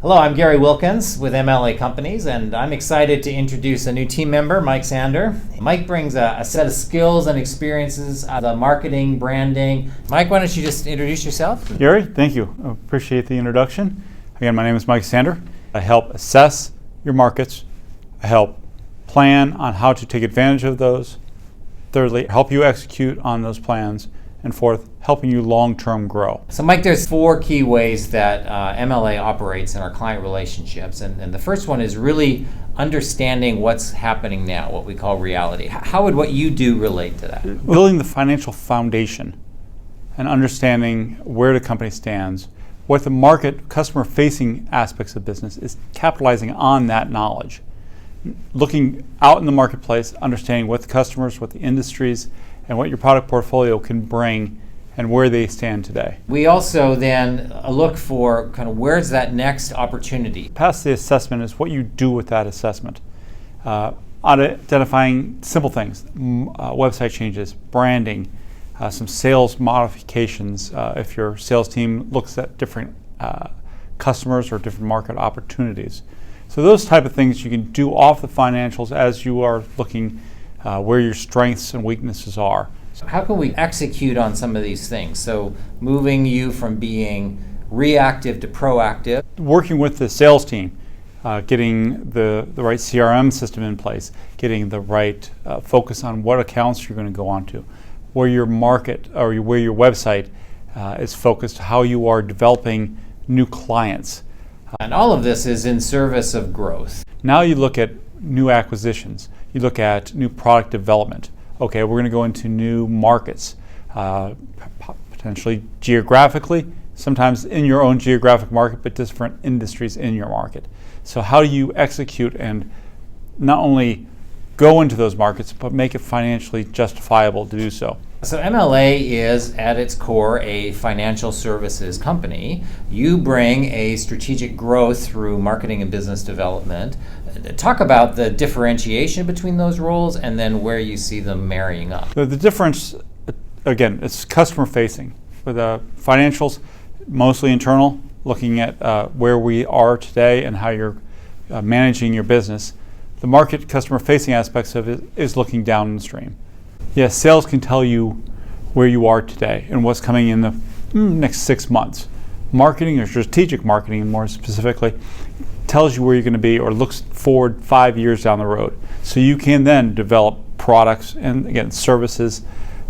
Hello, I'm Gary Wilkins with MLA Companies, and I'm excited to introduce a new team member, Mike Sander. Mike brings a set of skills and experiences out of marketing, branding. Mike, why don't you just introduce yourself? Gary, thank you. I appreciate the introduction. Again, my name is Mike Sander. I help assess your markets. I help plan on how to take advantage of those. Thirdly, help you execute on those plans. And fourth, helping you long-term grow. So Mike, there's four key ways that MLA operates in our client relationships. And the first one is really understanding what's happening now, what we call reality. How would what you do relate to that? Building the financial foundation and understanding where the company stands, what the market, customer-facing aspects of business is, capitalizing on that knowledge. Looking out in the marketplace, understanding what the customers, what the industries, and what your product portfolio can bring and where they stand today. We also then look for kind of where's that next opportunity. Past the assessment is what you do with that assessment. Identifying simple things, website changes, branding, some sales modifications if your sales team looks at different customers or different market opportunities. So those type of things you can do off the financials as you are looking where your strengths and weaknesses are. So how can we execute on some of these things? So moving you from being reactive to proactive. Working with the sales team, getting the right CRM system in place, getting the right focus on what accounts you're going to go on to, where your market or where your website is focused, how you are developing new clients. And all of this is in service of growth. Now you look at new acquisitions. You look at new product development. Okay, we're going to go into new markets, potentially geographically, sometimes in your own geographic market, but different industries in your market. So how do you execute and not only go into those markets, but make it financially justifiable to do so? So MLA is at its core a financial services company. You bring a strategic growth through marketing and business development. Talk about the differentiation between those roles and then where you see them marrying up. The difference, again, it's customer facing. With financials, mostly internal, looking at where we are today and how you're managing your business. The market customer facing aspects of it is looking downstream. Yes, sales can tell you where you are today and what's coming in the next 6 months. Marketing, or strategic marketing more specifically, tells you where you're going to be or looks forward 5 years down the road. So you can then develop products and, again, services,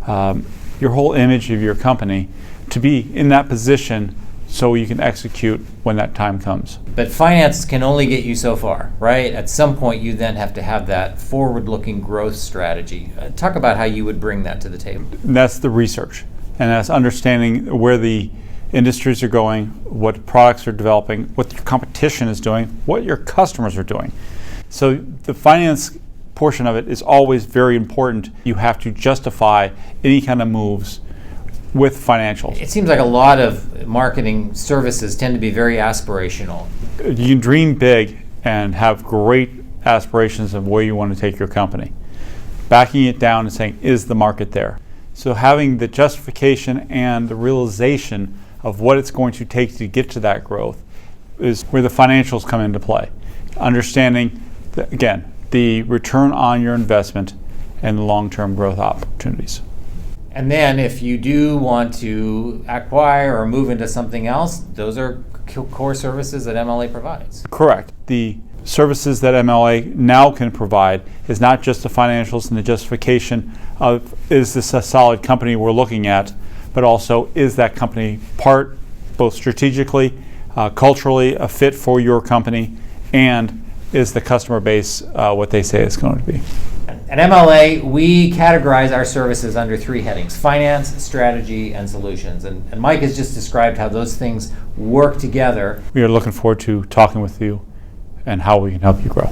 your whole image of your company to be in that position so you can execute when that time comes. But finance can only get you so far, right? At some point you then have to have that forward-looking growth strategy. Talk about how you would bring that to the table. And that's the research, and that's understanding where the industries are going, what products are developing, what your competition is doing, what your customers are doing. So the finance portion of it is always very important. You have to justify any kind of moves with financials. It seems like a lot of marketing services tend to be very aspirational. You can dream big and have great aspirations of where you want to take your company. Backing it down and saying, is the market there? So having the justification and the realization of what it's going to take to get to that growth is where the financials come into play. Understanding, again, the return on your investment and the long-term growth opportunities. And then if you do want to acquire or move into something else, those are core services that MLA provides. Correct. The services that MLA now can provide is not just the financials and the justification of is this a solid company we're looking at, but also is that company part, both strategically, culturally, a fit for your company, and is the customer base what they say it's going to be. At MLA, we categorize our services under 3 headings: finance, strategy, and solutions. And Mike has just described how those things work together. We are looking forward to talking with you and how we can help you grow.